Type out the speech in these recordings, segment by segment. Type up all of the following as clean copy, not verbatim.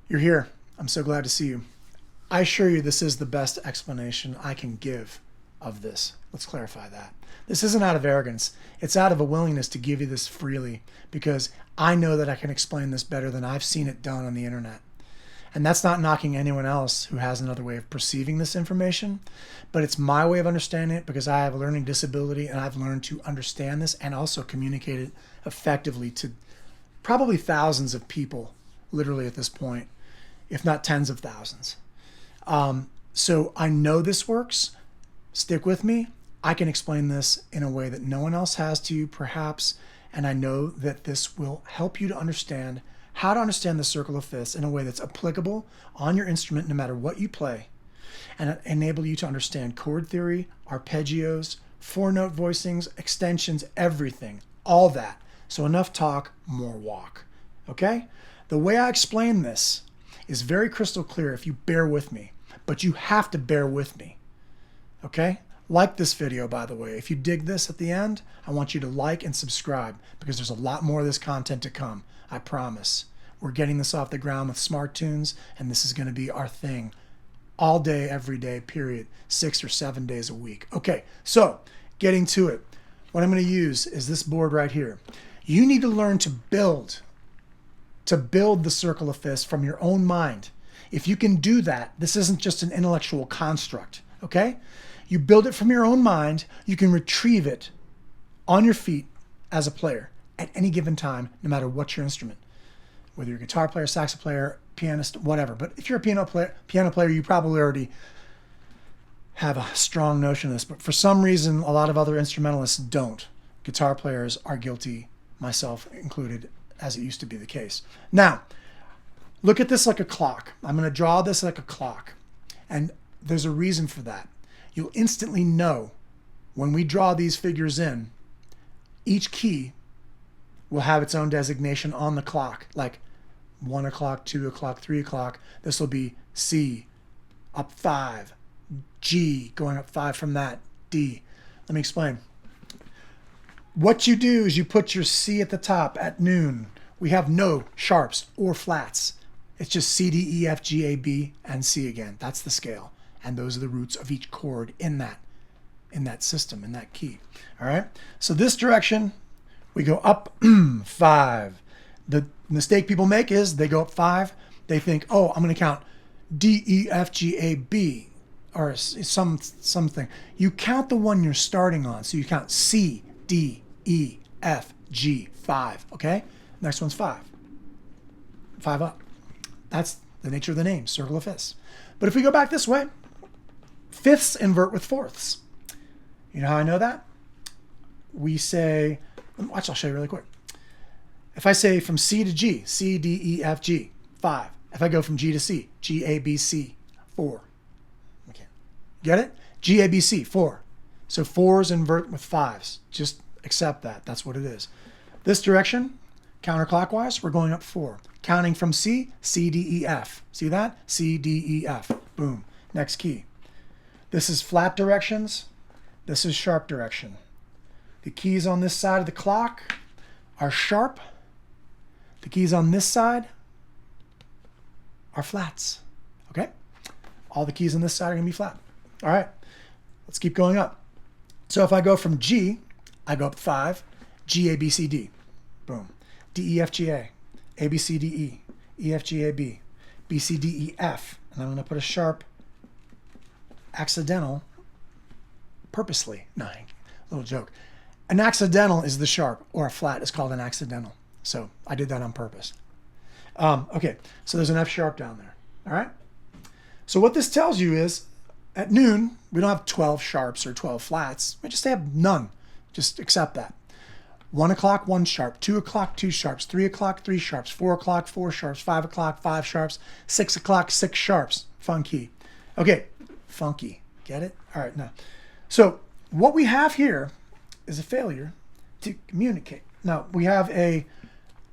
You're here. I'm so glad to see you. I assure you this is the best explanation I can give of this. Let's clarify that. This isn't out of arrogance. It's out of a willingness to give you this freely because I know that I can explain this better than I've seen it done on the internet. And that's not knocking anyone else who has another way of perceiving this information, but it's my way of understanding it because I have a learning disability and I've learned to understand this and also communicate it effectively to probably thousands of people, literally at this point, if not tens of thousands. So I know this works. Stick with me. I can explain this in a way that no one else has to you, perhaps, and I know that this will help you to understand how to understand the circle of fifths in a way that's applicable on your instrument no matter what you play, and enable you to understand chord theory, arpeggios, four-note voicings, extensions, everything, all that. So enough talk, more walk. Okay? The way I explain this is very crystal clear if you bear with me, but you have to bear with me. Okay? Like this video, by the way. If you dig this at the end, I want you to like and subscribe because there's a lot more of this content to come. I promise. We're getting this off the ground with Smart Tunes, and this is going to be our thing all day, every day, period. 6 or 7 days a week. Okay, so getting to it. What I'm going to use is this board right here. You need to learn to build the circle of fifths from your own mind. If you can do that, this isn't just an intellectual construct, okay? You build it from your own mind, you can retrieve it on your feet as a player at any given time, no matter what your instrument. Whether you're a guitar player, sax player, pianist, whatever. But if you're a piano player, you probably already have a strong notion of this. But for some reason, a lot of other instrumentalists don't. Guitar players are guilty, myself included, as it used to be the case. Now, look at this like a clock. I'm going to draw this like a clock. And there's a reason for that. You'll instantly know when we draw these figures in, each key will have its own designation on the clock, like 1 o'clock, 2 o'clock, 3 o'clock. This will be C, up 5, G, going up 5 from that, D. Let me explain. What you do is you put your C at the top at noon. We have no sharps or flats. It's just C, D, E, F, G, A, B, and C again. That's the scale. And those are the roots of each chord in that system, in that key. All right? So this direction, we go up 5. The mistake people make is they go up 5. They think, oh, I'm going to count D, E, F, G, A, B, or something. You count the one you're starting on. So you count C, D, E, F, G, 5. Okay? Next one's 5. 5 up. That's the nature of the name, circle of fifths. But if we go back this way, fifths invert with fourths. You know how I know that? We say, watch, I'll show you really quick. If I say from C to G, C, D, E, F, G, 5. If I go from G to C, G, A, B, C, 4. Okay. Get it? G, A, B, C, 4. So 4s invert with 5s. Just accept that. That's what it is. This direction, counterclockwise, we're going up 4. Counting from C, C, D, E, F. See that? C, D, E, F. Boom. Next key. This is flat directions. This is sharp direction. The keys on this side of the clock are sharp. The keys on this side are flats. Okay? All the keys on this side are going to be flat. All right. Let's keep going up. So if I go from G, I go up 5. G, A, B, C, D. Boom. D, E, F, G, A. A, B, C, D, E. E, F, G, A, B. B, C, D, E, F. And I'm going to put a sharp accidental purposely. No, little joke. An accidental is the sharp, or a flat is called an accidental. So I did that on purpose. Okay, so there's an F sharp down there. All right? So what this tells you is at noon, we don't have 12 sharps or 12 flats. We just have none. Just accept that. 1 o'clock, 1 sharp. 2 o'clock, 2 sharps. 3 o'clock, 3 sharps. 4 o'clock, 4 sharps. 5 o'clock, 5 sharps. 6 o'clock, 6 sharps. Funky. Okay, funky. Get it? All right, now. So what we have here is a failure to communicate. Now, we have a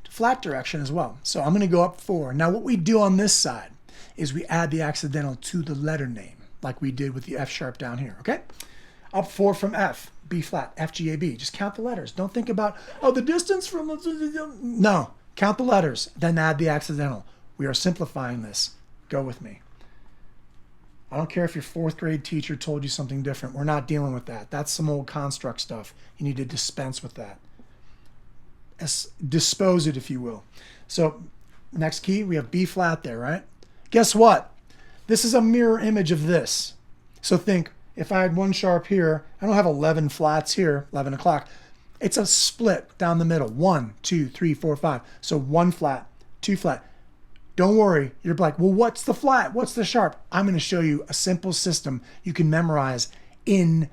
flat direction as well. So I'm going to go up 4. Now, what we do on this side is we add the accidental to the letter name, like we did with the F sharp down here, okay? Up 4 from F, B flat, F, G, A, B. Just count the letters. Don't think about, oh, the distance from... No, count the letters, then add the accidental. We are simplifying this. Go with me. I don't care if your fourth grade teacher told you something different. We're not dealing with that. That's some old construct stuff. You need to dispense with that. Dispose it, if you will. So next key, we have B flat there, right? Guess what? This is a mirror image of this. So think, if I had one sharp here, I don't have 11 flats here, 11 o'clock. It's a split down the middle. 1, 2, 3, 4, 5. So 1 flat, 2 flat. Don't worry. You're like, well, what's the flat? What's the sharp? I'm going to show you a simple system you can memorize in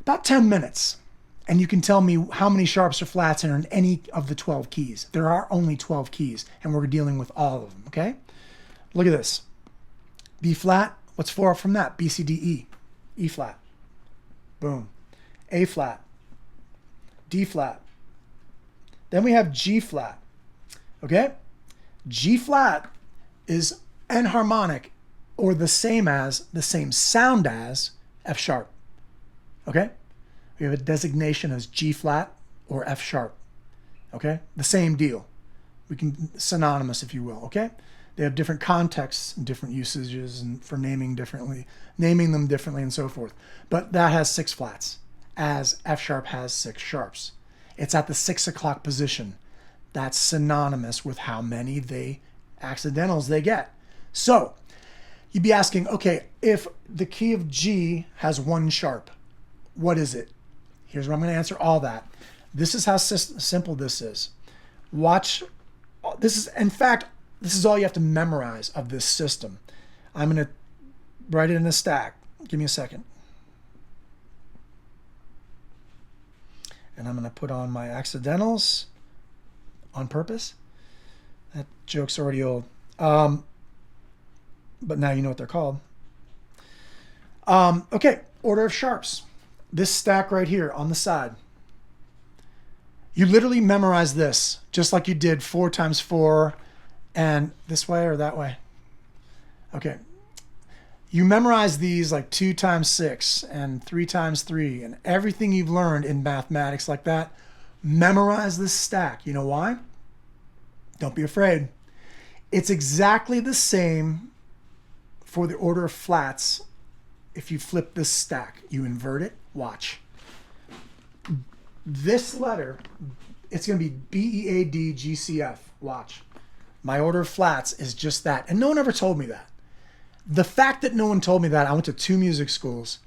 about 10 minutes. And you can tell me how many sharps or flats are in any of the 12 keys. There are only 12 keys, and we're dealing with all of them, okay? Look at this. B flat, what's 4 up from that? B, C, D, E. E flat. Boom. A flat. D flat. Then we have G flat, okay? G flat is enharmonic, or the same sound as F sharp, okay? We have a designation as G flat or F sharp, okay? The same deal. We can, synonymous, if you will, okay? They have different contexts and different usages and for naming them differently and so forth. But that has 6 flats, as F sharp has 6 sharps. It's at the 6 o'clock position. That's synonymous with how many accidentals they get. So you'd be asking, okay, if the key of G has 1 sharp, what is it? Here's where I'm going to answer all that. This is how simple this is. Watch. This is, in fact, this is all you have to memorize of this system. I'm going to write it in a stack. Give me a second. And I'm going to put on my accidentals on purpose. That joke's already old. But now you know what they're called. Okay, order of sharps. This stack right here on the side. You literally memorize this just like you did 4 times 4 and this way or that way. Okay. You memorize these like 2 times 6 and 3 times 3 and everything you've learned in mathematics like that. Memorize this stack. You know why? Don't be afraid. It's exactly the same for the order of flats. If you flip this stack, you invert it, watch. This letter, it's going to be B-E-A-D-G-C-F. Watch. My order of flats is just that. And no one ever told me that. The fact that no one told me that, I went to 2 music schools,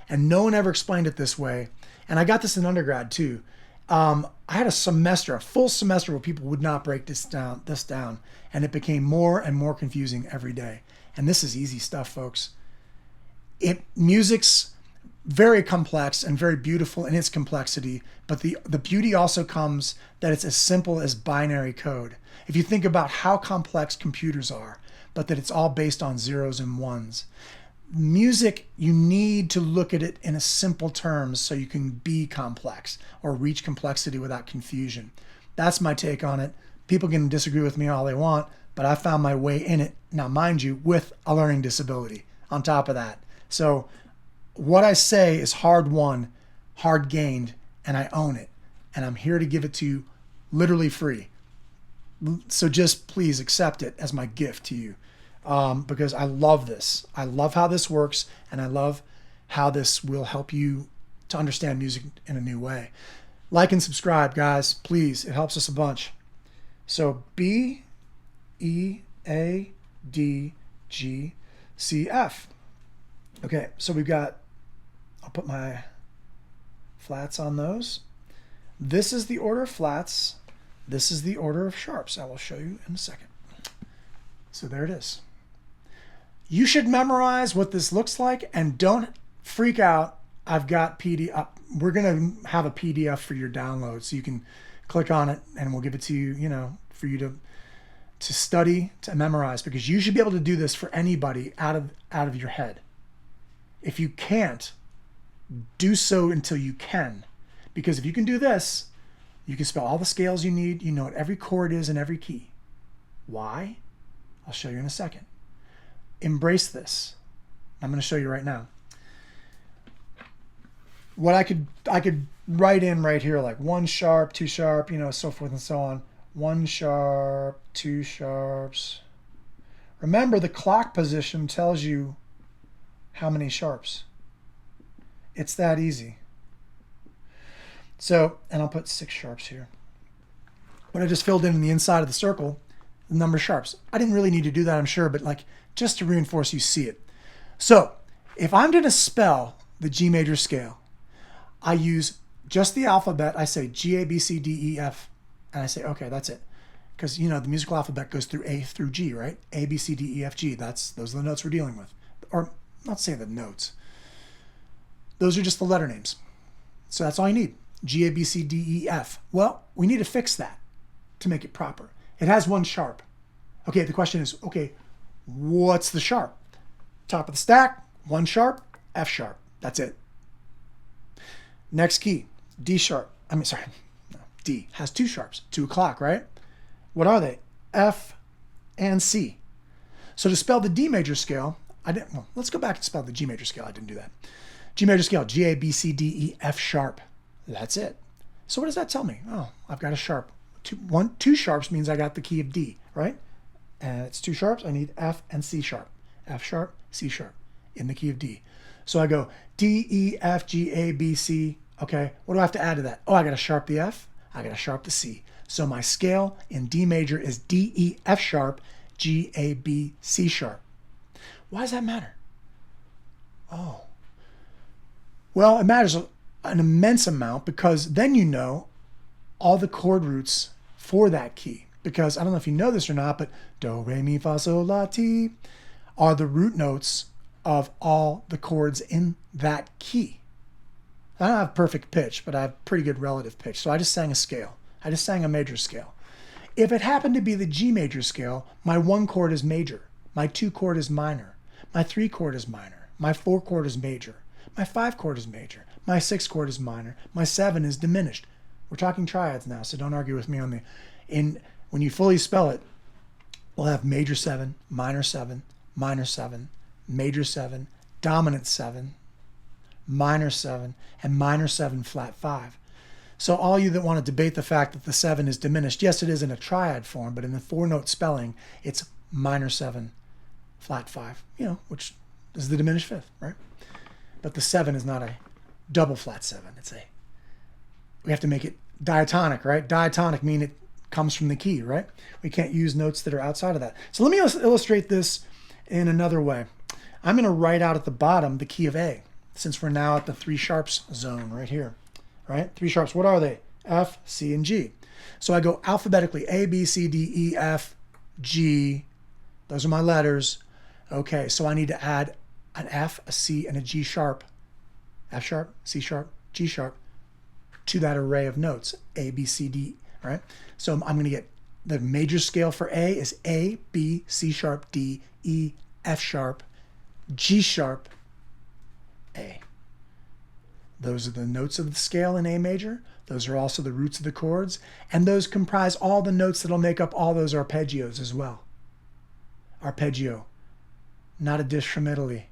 and no one ever explained it this way. And I got this in undergrad too. I had a full semester where people would not break this down, and it became more and more confusing every day. And this is easy stuff, folks. Music's very complex and very beautiful in its complexity, but the beauty also comes that it's as simple as binary code. If you think about how complex computers are, but that it's all based on zeros and ones. Music, you need to look at it in a simple terms so you can be complex or reach complexity without confusion. That's my take on it. People can disagree with me all they want, but I found my way in it. Now, mind you, with a learning disability on top of that. So what I say is hard won, hard gained, and I own it. And I'm here to give it to you literally free. So just please accept it as my gift to you. Because I love this. I love how this works, and I love how this will help you to understand music in a new way. Like and subscribe, guys, please. It helps us a bunch. So B, E, A, D, G, C, F. Okay, so we've got, I'll put my flats on those. This is the order of flats. This is the order of sharps. I will show you in a second. So there it is. You should memorize what this looks like, and don't freak out. I've got PDF. We're going to have a PDF for your download, so you can click on it and we'll give it to you, for you to study, to memorize, because you should be able to do this for anybody out of your head. If you can't, do so until you can, because if you can do this, you can spell all the scales you need. You know what every chord is in every key. Why? I'll show you in a second. Embrace this. I'm going to show you right now. What I could write in right here, like 1 sharp, 2 sharp, so forth and so on. 1 sharp, 2 sharps, Remember, the clock position tells you how many sharps. It's that easy. So, and I'll put 6 sharps here. But I just filled in the inside of the circle the number of sharps. I didn't really need to do that, I'm sure, but like just to reinforce you see it. So, if I'm going to spell the G major scale, I use just the alphabet. I say G, A, B, C, D, E, F, and I say, okay, that's it. Because, you know, the musical alphabet goes through A through G, right? A, B, C, D, E, F, G. Those are the notes we're dealing with. Or, not say the notes. Those are just the letter names. So that's all you need. G, A, B, C, D, E, F. Well, we need to fix that to make it proper. It has 1 sharp. Okay, the question is, okay, what's the sharp? Top of the stack, 1 sharp, F sharp. That's it. Next key, D sharp. D has 2 sharps, 2 o'clock, right? What are they? F and C. So to spell the D major scale, let's go back and spell the G major scale. I didn't do that. G major scale, G, A, B, C, D, E, F sharp. That's it. So what does that tell me? Oh, I've got a sharp. 2 sharps means I got the key of D, right? And it's 2 sharps. I need F and C sharp. F sharp, C sharp in the key of D. So I go D, E, F, G, A, B, C. Okay, what do I have to add to that? Oh, I got to sharp the F. I got to sharp the C. So my scale in D major is D, E, F sharp, G, A, B, C sharp. Why does that matter? Oh. Well, it matters an immense amount because then you know all the chord roots for that key. Because I don't know if you know this or not, but do, re, mi, fa, sol, la, ti are the root notes of all the chords in that key. I don't have perfect pitch, but I have pretty good relative pitch. So I just sang a scale. I just sang a major scale. If it happened to be the G major scale, my 1 chord is major. My 2 chord is minor. My 3 chord is minor. My 4 chord is major. My 5 chord is major. My 6 chord is minor. My 7 is diminished. We're talking triads now, so don't argue with me on when you fully spell it, we'll have major 7, minor 7, minor 7, major 7, dominant 7, minor 7, and minor 7 flat 5. So all you that want to debate the fact that the 7 is diminished, yes, it is in a triad form, but in the 4-note spelling, it's minor 7, flat 5, which is the diminished 5th, right? But the 7 is not a double flat 7. We have to make it diatonic, right? Diatonic mean it comes from the key, right? We can't use notes that are outside of that. So let me illustrate this in another way. I'm going to write out at the bottom the key of A, since we're now at the 3 sharps zone right here, right? 3 sharps, what are they? F, C, and G. So I go alphabetically, A, B, C, D, E, F, G. Those are my letters. Okay, so I need to add an F, a C, and a G sharp. F sharp, C sharp, G sharp to that array of notes, A, B, C, D, right? So I'm going to get the major scale for A is A, B, C sharp, D, E, F sharp, G sharp, A. Those are the notes of the scale in A major. Those are also the roots of the chords. And those comprise all the notes that'll make up all those arpeggios as well. Arpeggio, not a dish from Italy.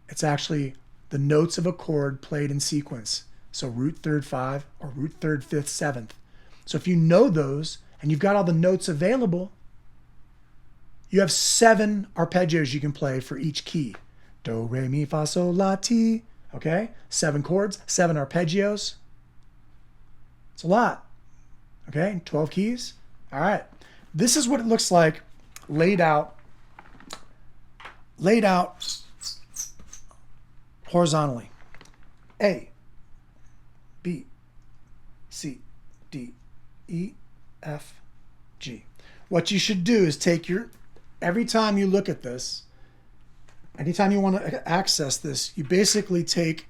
It's actually the notes of a chord played in sequence. So root 3rd 5 or root 3rd 5th 7th. So if you know those and you've got all the notes available, you have 7 arpeggios you can play for each key. Do, re, mi, fa, sol, la, ti. Okay? 7 chords, 7 arpeggios. It's a lot. Okay? 12 keys. All right. This is what it looks like laid out horizontally. A, B, C, D, E, F, G. What you should do is take every time you look at this, anytime you want to access this, you basically take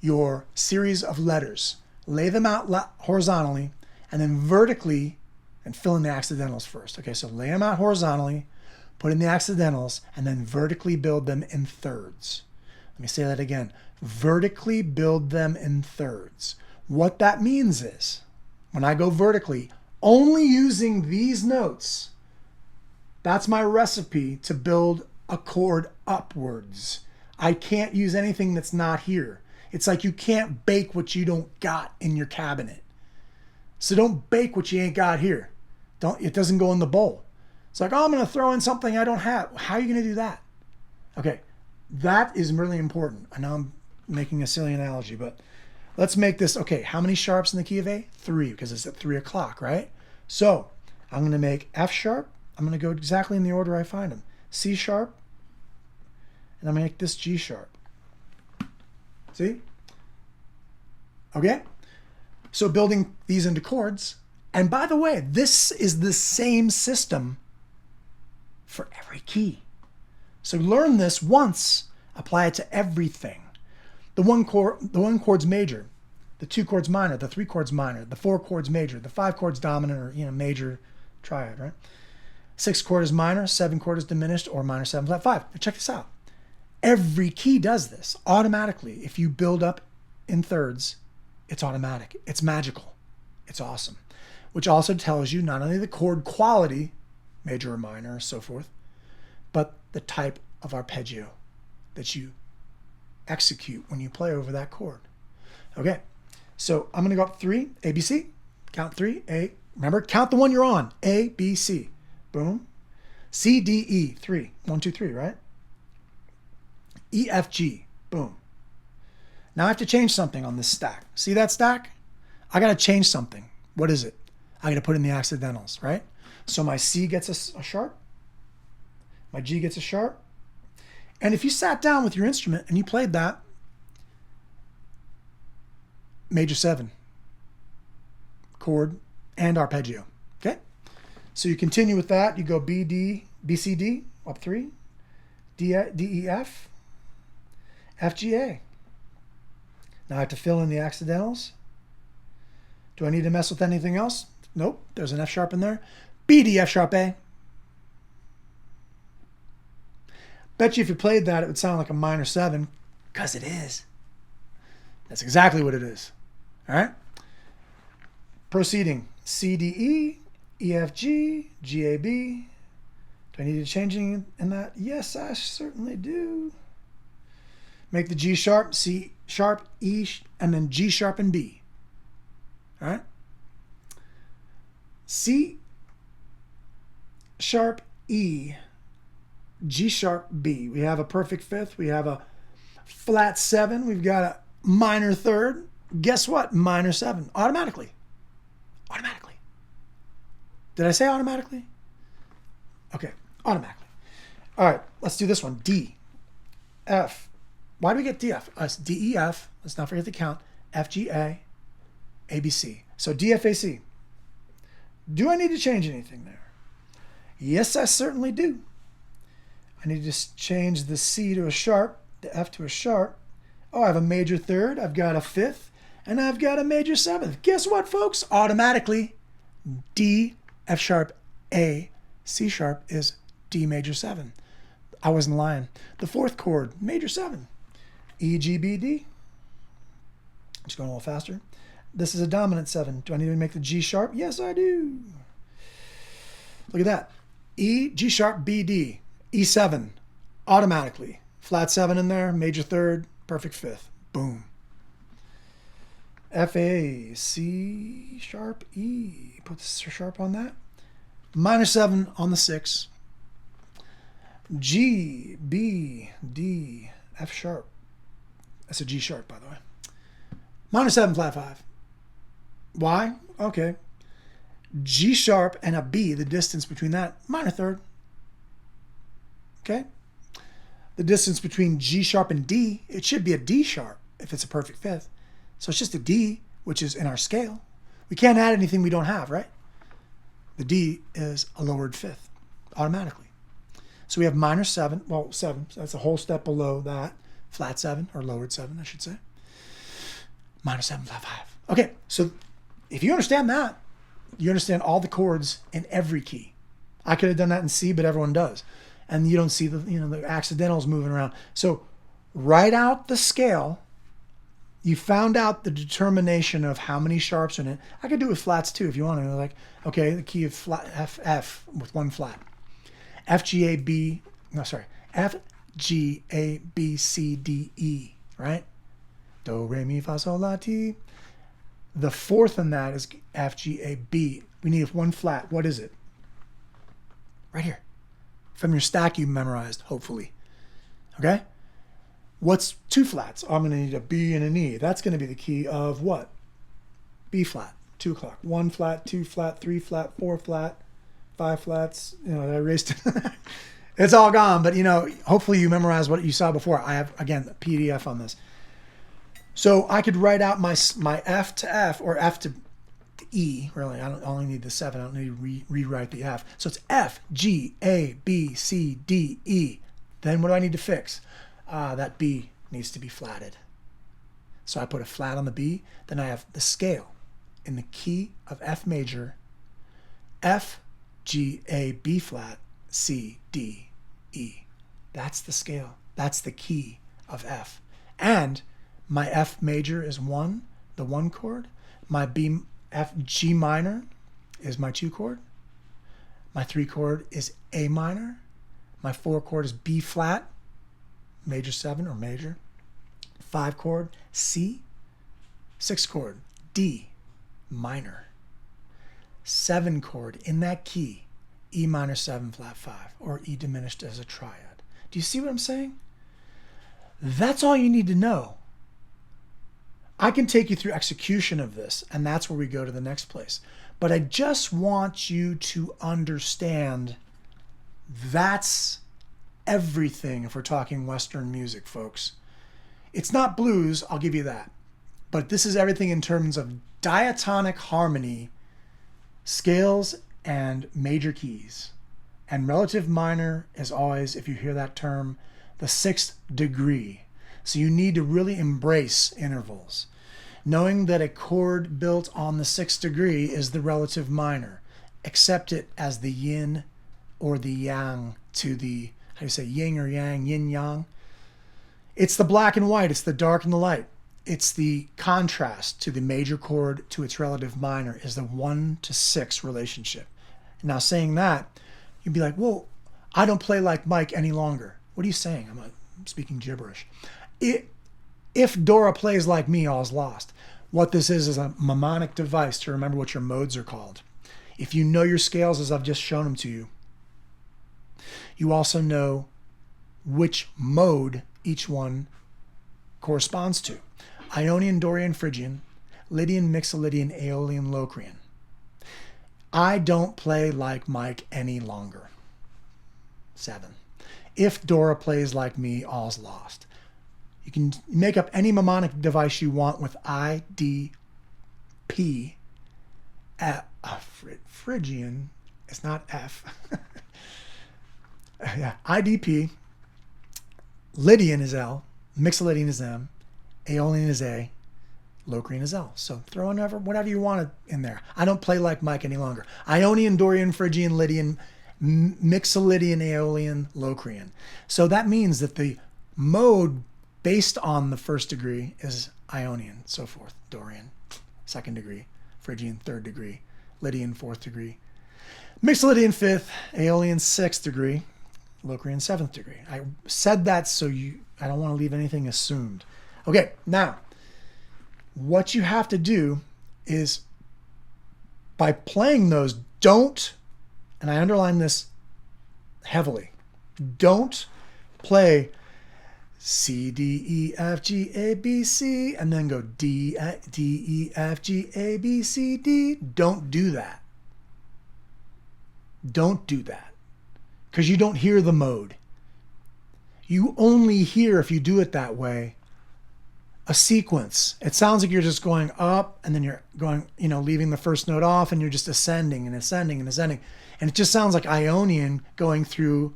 your series of letters, lay them out horizontally, and then vertically, and fill in the accidentals first. Okay, so lay them out horizontally, put in the accidentals, and then vertically build them in thirds. Let me say that again. Vertically build them in thirds. What that means is, when I go vertically, only using these notes, that's my recipe to build a chord upwards. I can't use anything that's not here. It's like you can't bake what you don't got in your cabinet. So don't bake what you ain't got here. It doesn't go in the bowl. It's like, oh, I'm going to throw in something I don't have. How are you going to do that? Okay, that is really important. I know I'm making a silly analogy, but let's make this, okay, how many sharps in the key of A? 3, because it's at 3 o'clock, right? So I'm going to make F sharp. I'm going to go exactly in the order I find them. C sharp, and I'm going to make this G sharp. See? Okay? So building these into chords. And by the way, this is the same system for every key. So learn this once, apply it to everything. The one chord's major, the 2 chords minor, the 3 chords minor, the 4 chords major, the 5 chords dominant, or major triad, right? 6 chord is minor, 7 chord is diminished, or minor 7 flat 5. Now check this out. Every key does this automatically. If you build up in thirds, it's automatic. It's magical. It's awesome. Which also tells you not only the chord quality, major or minor, or so forth, but the type of arpeggio that you execute when you play over that chord. Okay, so I'm going to go up 3, A, B, C. Count 3, A. Remember, count the one you're on. A, B, C. Boom. C, D, E. 3. 1, 2, 3, right? E, F, G. Boom. Now I have to change something on this stack. See that stack? I got to change something. What is it? I got to put in the accidentals, right? So my C gets a sharp. My G gets a sharp. And if you sat down with your instrument and you played that, major 7, chord, and arpeggio. Okay? So you continue with that. You go B, D, B, C, D, up 3, D, E, F, F, G, A. Now I have to fill in the accidentals. Do I need to mess with anything else? Nope. There's an F sharp in there. B, D, F sharp, A. Bet you if you played that, it would sound like a minor 7, because it is. That's exactly what it is. All right? Proceeding. C, D, E, E, F, G, G, A, B. Do I need to change anything in that? Yes, I certainly do. Make the G sharp, C sharp, E, and then G sharp and B. All right? C sharp, E, G sharp, B. We have a perfect 5th. We have a flat 7. We've got a minor 3rd. Guess what? Minor 7. Automatically. Automatically. Did I say automatically? Okay. Automatically. All right. Let's do this one. D, F. Why do we get D, F? D, E, F. Let's not forget to count. F, G, A, A, B, C. So D, F, A, C. Do I need to change anything there? Yes, I certainly do. I need to change the C to a sharp, the F to a sharp. Oh, I have a major 3rd, I've got a 5th, and I've got a major 7th. Guess what, folks? Automatically, D, F sharp, A, C sharp is D major 7. I wasn't lying. The 4th chord, major 7. E, G, B, D. I'm just going a little faster. This is a dominant 7. Do I need to make the G sharp? Yes, I do. Look at that. E, G sharp, B, D. E7, automatically. Flat 7 in there, major 3rd, perfect 5th. Boom. F, A, C sharp, E. Put the sharp on that. Minor 7 on the 6. G, B, D, F sharp. That's a G sharp, by the way. Minor 7, flat 5. Why? Okay. G sharp and a B, the distance between that, minor 3rd. Okay? The distance between G sharp and D, it should be a D sharp if it's a perfect 5th. So it's just a D, which is in our scale. We can't add anything we don't have, right? The D is a lowered 5th automatically. So we have minor 7, well, 7, so that's a whole step below that. Flat 7, or lowered 7, I should say. Minor 7, flat 5. Okay, so if you understand that, you understand all the chords in every key. I could have done that in C, but everyone does. And you don't see the, the accidentals moving around. So write out the scale. You found out the determination of how many sharps are in it. I could do it with flats too if you want to. Like, okay, the key of flat F with 1 flat. F, G, A, B, no, sorry. F, G, A, B, C, D, E, right? Do, re, mi, fa, sol, la, ti. The 4th in that is F, G, A, B. We need 1 flat. What is it? Right here. From your stack you memorized, hopefully. Okay? What's two flats? I'm going to need a B and an E. That's going to be the key of what? B flat, 2 o'clock. 1 flat, 2 flat, 3 flat, 4 flat, 5 flats. You know, I erased it. It's all gone, but you know, hopefully you memorize what you saw before. I have, again, a PDF on this. So I could write out my F to F, or F to E, really. I only need the 7. I don't need to rewrite the F. So it's F, G, A, B, C, D, E. Then what do I need to fix? That B needs to be flatted. So I put a flat on the B. Then I have the scale in the key of F major, F, G, A, B flat, C, D, E. That's the scale. That's the key of F. And my F major is 1, the 1 chord. My B, F, G minor is my 2 chord. My 3 chord is A minor. My 4 chord is B flat, major 7 or major. 5 chord, C. 6 chord, D minor. 7 chord in that key, E minor 7 flat 5, or E diminished as a triad. Do you see what I'm saying? That's all you need to know. I can take you through execution of this, and that's where we go to the next place. But I just want you to understand that's everything if we're talking Western music, folks. It's not blues, I'll give you that. But this is everything in terms of diatonic harmony, scales, and major keys. And relative minor is always, if you hear that term, the 6th degree. So you need to really embrace intervals. Knowing that a chord built on the 6th degree is the relative minor. Accept it as the yin or the yang to the, how do you say, yin or yang, yin yang? It's the black and white, it's the dark and the light. It's the contrast to the major chord to its relative minor is the 1 to 6 relationship. Now saying that, you'd be like, well, I don't play like Mike any longer. What are you saying? I'm speaking gibberish. If Dora plays like me, all's lost. What this is a mnemonic device to remember what your modes are called. If you know your scales as I've just shown them to you, you also know which mode each one corresponds to. Ionian, Dorian, Phrygian, Lydian, Mixolydian, Aeolian, Locrian. I don't play like Mike any longer. 7. If Dora plays like me, all's lost. You can make up any mnemonic device you want with IDP. Phrygian, it's not F. Yeah, IDP. Lydian is L. Mixolydian is M. Aeolian is A. Locrian is L. So throw in whatever you want in there. I don't play like Mike any longer. Ionian, Dorian, Phrygian, Lydian, Mixolydian, Aeolian, Locrian. So that means that the mode based on the 1st degree is Ionian, so forth. Dorian, 2nd degree. Phrygian, 3rd degree. Lydian, 4th degree. Mixolydian, 5th. Aeolian, 6th degree. Locrian, 7th degree. I said that so I don't want to leave anything assumed. Okay, now, what you have to do is, by playing those, don't, and I underline this heavily, don't play C, D, E, F, G, A, B, C, and then go D, E, F, G, A, B, C, D. Don't do that. Don't do that. Because you don't hear the mode. You only hear, if you do it that way, a sequence. It sounds like you're just going up and then you're going, leaving the first note off and you're just ascending and ascending and ascending. And it just sounds like Ionian going through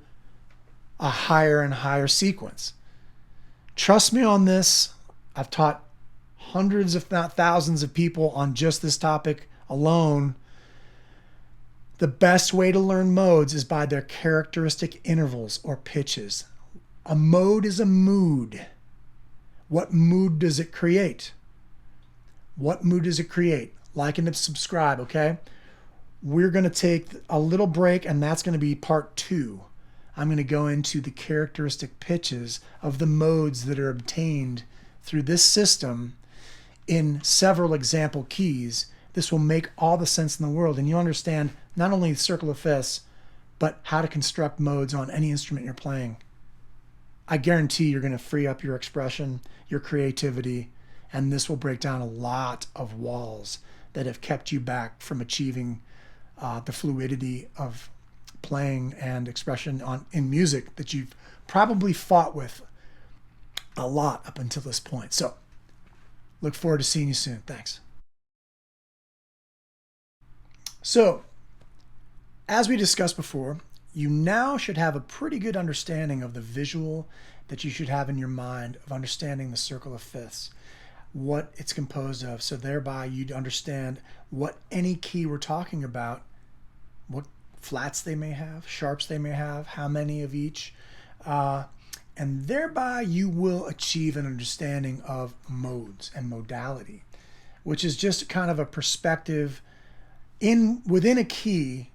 a higher and higher sequence. Trust me on this. I've taught hundreds, if not thousands of people on just this topic alone. The best way to learn modes is by their characteristic intervals or pitches. A mode is a mood. What mood does it create? What mood does it create? Like and subscribe, okay? We're going to take a little break, and that's going to be part 2. I'm going to go into the characteristic pitches of the modes that are obtained through this system in several example keys. This will make all the sense in the world, and you understand not only the circle of fifths, but how to construct modes on any instrument you're playing. I guarantee you're going to free up your expression, your creativity, and this will break down a lot of walls that have kept you back from achieving the fluidity of playing and expression in music that you've probably fought with a lot up until this point. So look forward to seeing you soon. Thanks. So as we discussed before, you now should have a pretty good understanding of the visual that you should have in your mind of understanding the circle of fifths, what it's composed of. So thereby you'd understand what any key we're talking about, what flats they may have, sharps they may have, how many of each, and thereby you will achieve an understanding of modes and modality, which is just kind of a perspective within a key,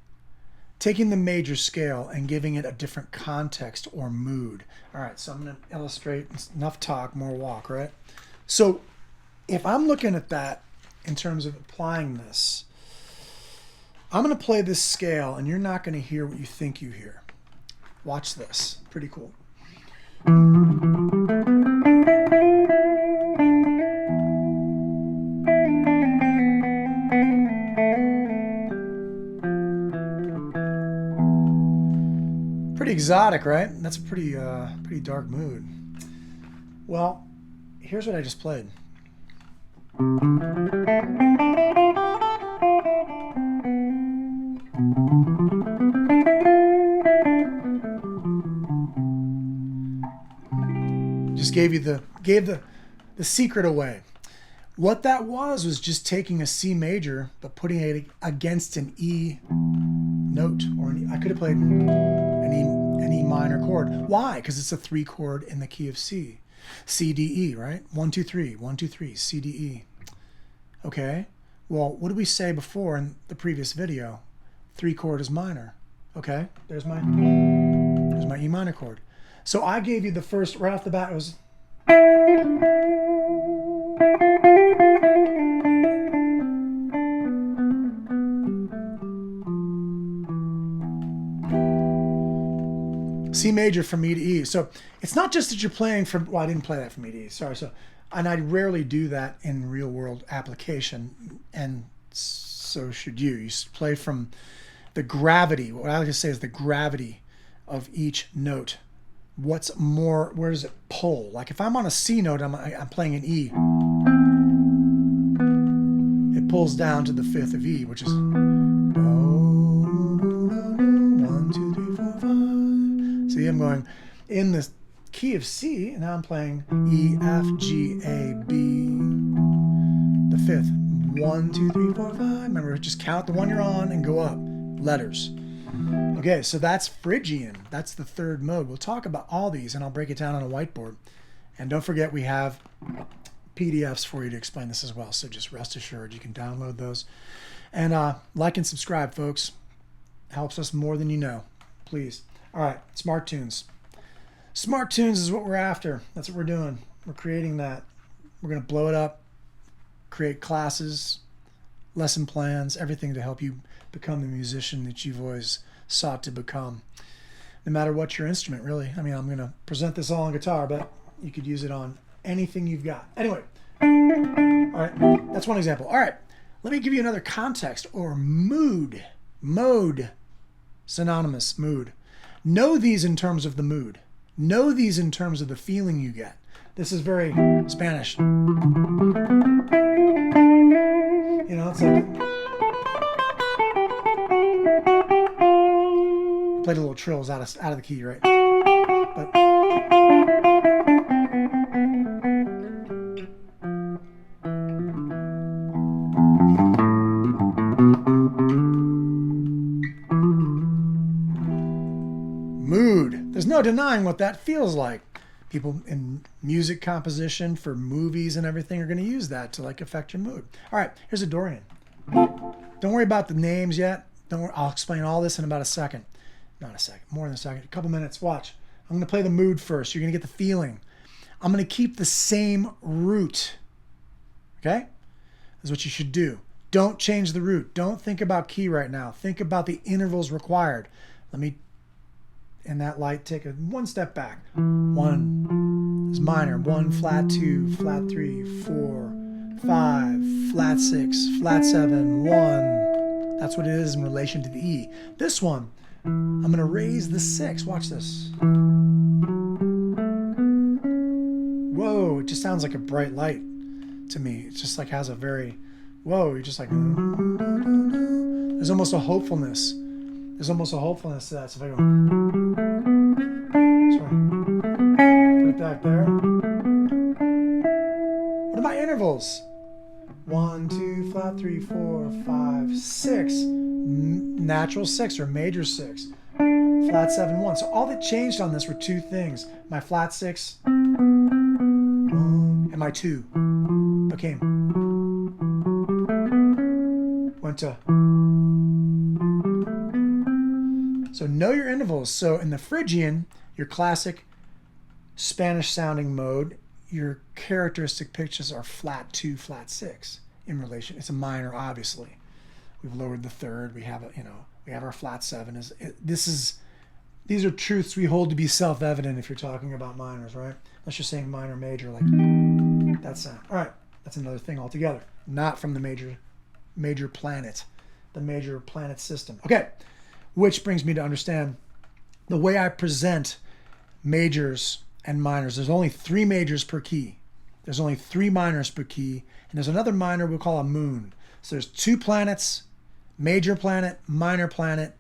taking the major scale and giving it a different context or mood. All right, so I'm going to illustrate. Enough talk, more walk, right? So if I'm looking at that in terms of applying this, I'm going to play this scale, and you're not going to hear what you think you hear. Watch this. Pretty cool. Pretty exotic, right? That's a pretty dark mood. Well, here's what I just played. Just gave the secret away. What that was just taking a C major but putting it against an E note, or I could have played an E minor chord. Why? Because it's a 3 chord in the key of C. C, D, E, right? 1, 2, 3, 1, 2, 3, C, D, E. Okay. Well, what did we say before in the previous video? 3 chord is minor. Okay. There's my E minor chord. So I gave you the first, right off the bat, it was C major from E to E. So it's not just that you're playing from, well, I didn't play that from E to E, sorry. So, and I rarely do that in real world application, and so should you. You play from the gravity, what I like to say is the gravity of each note. What's more, where does it pull? Like if I'm on a C note, I'm playing an E. It pulls down to the 5th of E, which is 1, 2, 3, 4, 5. See, I'm going in the key of C, and now I'm playing E, F, G, A, B, the 5th. 1, 2, 3, 4, 5. Remember, just count the one you're on and go up. Letters. Okay, so that's Phrygian. That's the 3rd mode. We'll talk about all these, and I'll break it down on a whiteboard. And don't forget, we have PDFs for you to explain this as well. So just rest assured, you can download those. And like and subscribe, folks. Helps us more than you know. Please. All right, Smart Tunes. Smart Tunes is what we're after. That's what we're doing. We're creating that. We're going to blow it up, create classes, lesson plans, everything to help you become the musician that you've always sought to become. No matter what your instrument, really. I mean, I'm going to present this all on guitar, but you could use it on anything you've got. Anyway, all right, that's one example. All right, let me give you another context or mood. Mode, synonymous, mood. Know these in terms of the mood. Know these in terms of the feeling you get. This is very Spanish. You know, it's like played a little trills out of the key, right? But mood. There's no denying what that feels like. People in music composition for movies and everything are going to use that to like affect your mood. All right, here's a Dorian. Don't worry about the names yet. Don't worry. I'll explain all this in about a second. Not a second, more than a second. A couple minutes. Watch. I'm going to play the mood first. You're going to get the feeling. I'm going to keep the same root. Okay? That's what you should do. Don't change the root. Don't think about key right now. Think about the intervals required. Let me, in that light, take one step back. 1 is minor. 1, flat 2, flat 3, 4, 5, flat 6, flat 7, 1. That's what it is in relation to the E. This one, I'm going to raise the 6. Watch this. Whoa, it just sounds like a bright light to me. It just like has a very, whoa, you're just like, there's almost a hopefulness. There's almost a hopefulness to that. So if I go, sorry, put it back there. What are my intervals? 1, 2, flat 3, 4, 5, 6. Natural 6 or major 6. Flat 7, 1. So all that changed on this were two things. My flat 6 and my 2 became, went to. So know your intervals. So in the Phrygian, your classic Spanish sounding mode, your characteristic pitches are flat 2, flat 6 in relation. It's a minor, obviously. We've lowered the third. We have we have our flat 7. These are truths we hold to be self-evident if you're talking about minors, right? Unless you're saying minor, major, like that sound. All right, that's another thing altogether. Not from the major planet, the major planet system. Okay, which brings me to understand the way I present majors and minors. There's only 3 majors per key. There's only 3 minors per key, and there's another minor we'll call a moon. So there's 2 planets, major planet, minor planet,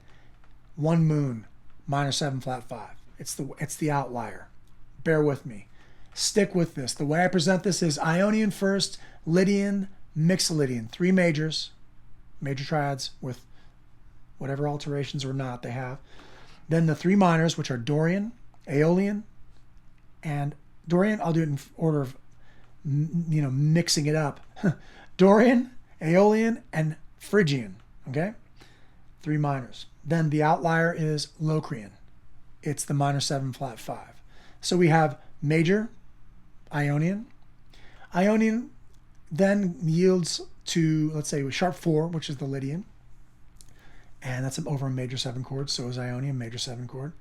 1 moon, minor 7, flat 5. It's the outlier. Bear with me. Stick with this. The way I present this is Ionian first, Lydian, Mixolydian. 3 majors, major triads with whatever alterations or not they have. Then the 3 minors, which are Dorian, Aeolian, and Dorian, I'll do it in order of, mixing it up. Dorian, Aeolian, and Phrygian, okay? 3 minors. Then the outlier is Locrian. It's the minor 7, flat 5. So we have major, Ionian. Ionian then yields to, let's say, sharp 4, which is the Lydian. And that's over a major 7 chord, so is Ionian, major 7 chord.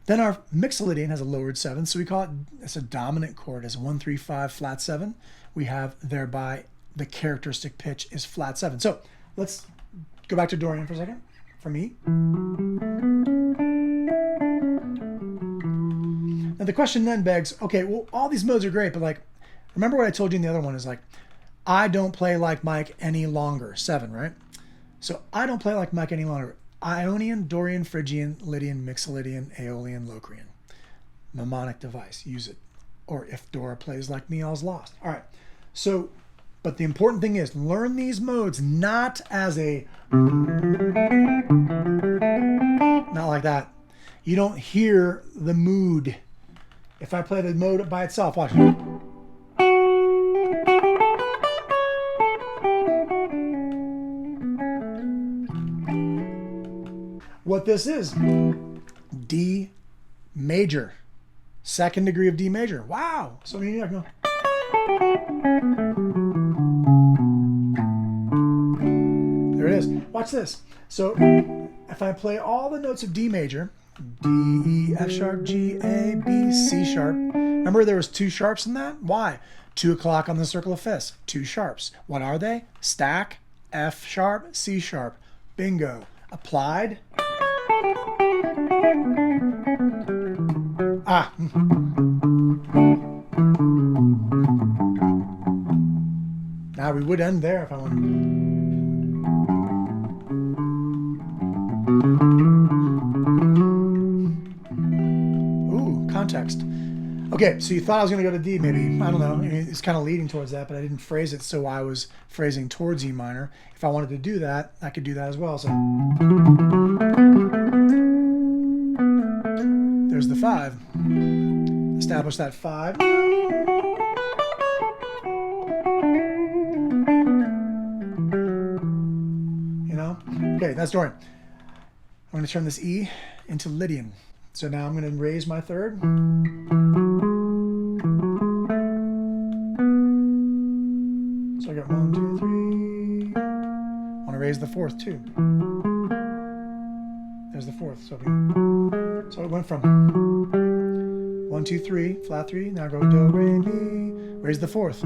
Then our Mixolydian has a lowered 7, so we call it's a dominant chord as 1, 3, 5, flat 7. We have thereby the characteristic pitch is flat 7. So let's go back to Dorian for a second, for me. Now the question then begs, okay, well, all these modes are great, but like, remember what I told you in the other one is like, I don't play like Mike any longer, 7, right? So I don't play like Mike any longer. Ionian, Dorian, Phrygian, Lydian, Mixolydian, Aeolian, Locrian. Mnemonic device, use it. Or if Dora plays like me, all's lost. All right, so, but the important thing is learn these modes not as a, not like that. You don't hear the mood. If I play the mode by itself, watch. What this is, D major, 2nd degree of D major. Wow. So you know, there it is. Watch this. So if I play all the notes of D major, D, E, F sharp, G, A, B, C sharp. Remember there was 2 sharps in that? Why? 2 o'clock on the circle of fifths. 2 sharps. What are they? Stack, F sharp, C sharp. Bingo. Applied. Now we would end there if I wanted. Ooh, context. Okay, so you thought I was going to go to D, maybe. I don't know. It's kind of leading towards that, but I didn't phrase it, so I was phrasing towards E minor. If I wanted to do that, I could do that as well. So there's the 5. Establish that 5. Okay, that's Dorian. I'm going to turn this E into Lydian. So now I'm going to raise my 3rd. So I got 1, 2, 3. I want to raise the 4th too. There's the fourth. So it went from 1, 2, 3, flat 3. Now go do, re, mi. Raise the fourth.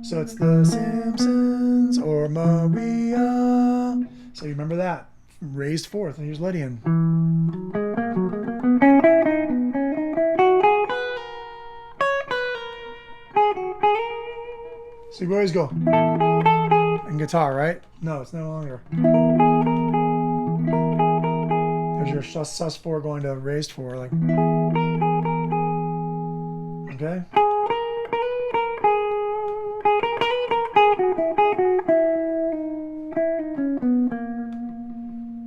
So it's the Simpsons or Maria. So you remember that. Raised fourth. And here's Lydian. So you always go. And guitar, right? No, it's no longer. There's your sus4 going to raised 4, like. Okay.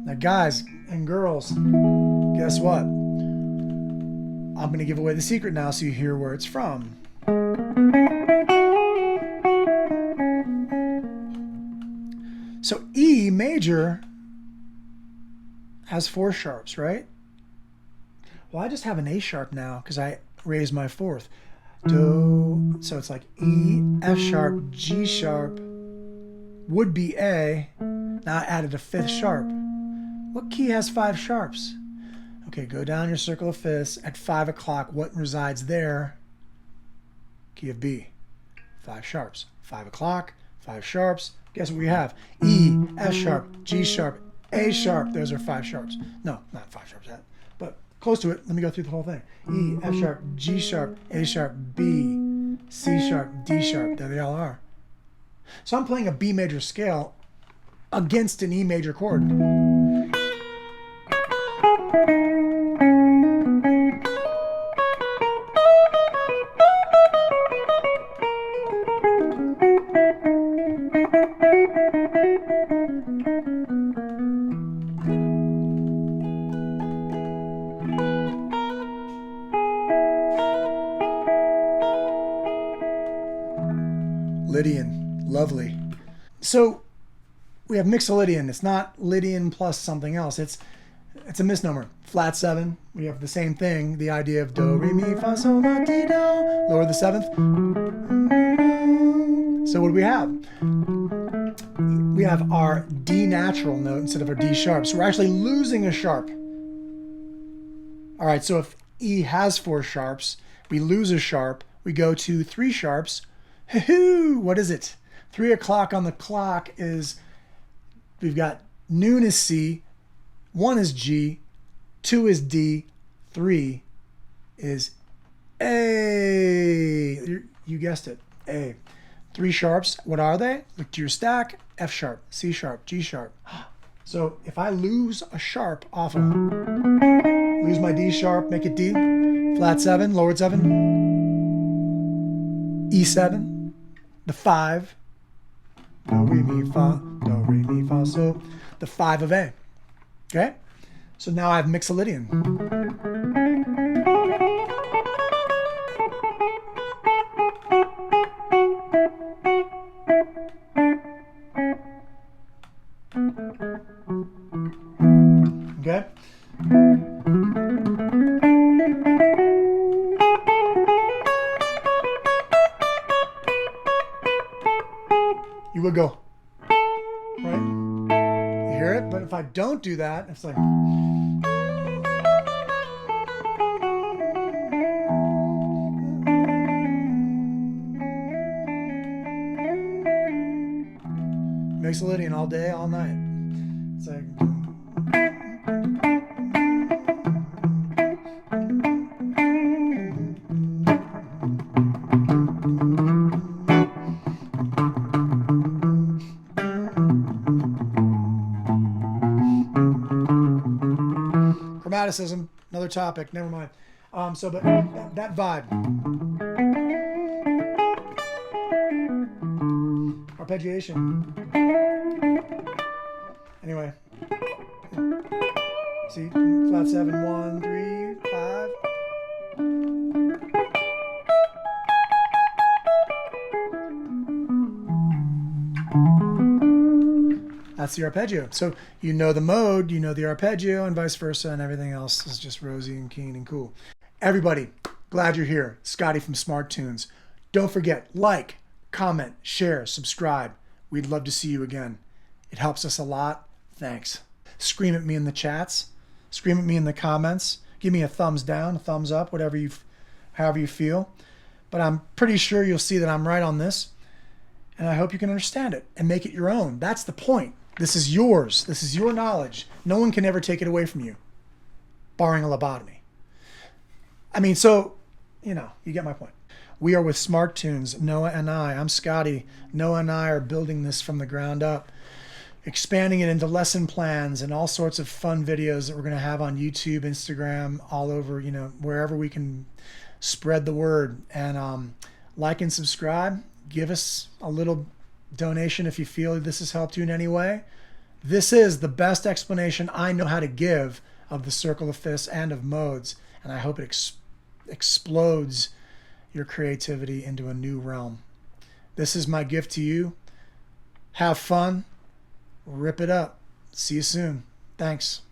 Now, guys and girls, guess what? I'm going to give away the secret now so you hear where it's from. So E major has 4 sharps, right? Well, I just have an A sharp now because I raised my fourth. Do, so it's like E, F sharp, G sharp would be A. Now I added a 5th sharp. What key has 5 sharps? Okay, go down your circle of fifths. At 5 o'clock, what resides there? Key of B. 5 sharps. 5 o'clock, 5 sharps. Guess what we have? E, F sharp, G sharp, A sharp. Those are 5 sharps. No, not 5 sharps yet, but close to it. Let me go through the whole thing. E, F sharp, G sharp, A sharp, B, C sharp, D sharp. There they all are. So I'm playing a B major scale against an E major chord. Lydian, lovely. So we have Mixolydian. It's not Lydian plus something else. It's a misnomer. Flat 7. We have the same thing. The idea of do, re, mi, fa, sol, la, ti, do. Lower the 7th. So what do we have? We have our D natural note instead of our D sharp. So we're actually losing a sharp. All right. So if E has 4 sharps, we lose a sharp. We go to 3 sharps. What is it? 3 o'clock on the clock is, we've got noon is C, 1 is G, 2 is D, 3 is A. You guessed it, A. 3 sharps, what are they? Look to your stack, F sharp, C sharp, G sharp. So if I lose a sharp off of, lose my D sharp, make it D, flat 7, lowered 7, E7, the 5, do, re, mi, fa, do, re, mi, fa, so, the 5 of A. Okay? So now I have Mixolydian. Okay? You would go, right? You hear it? But if I don't do that, it's like, Mixolydian all day, all night. It's like, chromaticism, another topic, never mind. But that vibe. Arpeggiation. Anyway. See, flat 7, 1, 3, 5. That's the arpeggio. So you know the mode, you know the arpeggio, and vice versa, and everything else is just rosy and keen and cool. Everybody, glad you're here. Scotty from Smart Tunes. Don't forget, like, comment, share, subscribe. We'd love to see you again. It helps us a lot. Thanks. scream at me in the chats, scream at me in the comments, give me a thumbs down, a thumbs up, however you feel. But I'm pretty sure you'll see that I'm right on this, and I hope you can understand it and make it your own. That's the point. This is yours. This is your knowledge. No one can ever take it away from you, barring a lobotomy. I mean, so, you get my point. We are with Smart Tunes, Noah and I. I'm Scotty. Noah and I are building this from the ground up, expanding it into lesson plans and all sorts of fun videos that we're going to have on YouTube, Instagram, all over, wherever we can spread the word. And like and subscribe. Give us a little donation if you feel this has helped you in any way. This is the best explanation I know how to give of the circle of fifths and of modes, and I hope it explodes your creativity into a new realm. This is my gift to you. Have fun. Rip it up. See you soon. Thanks.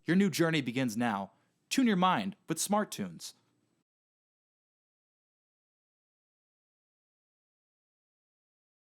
Your new journey begins now. Tune your mind with Smart Tunes.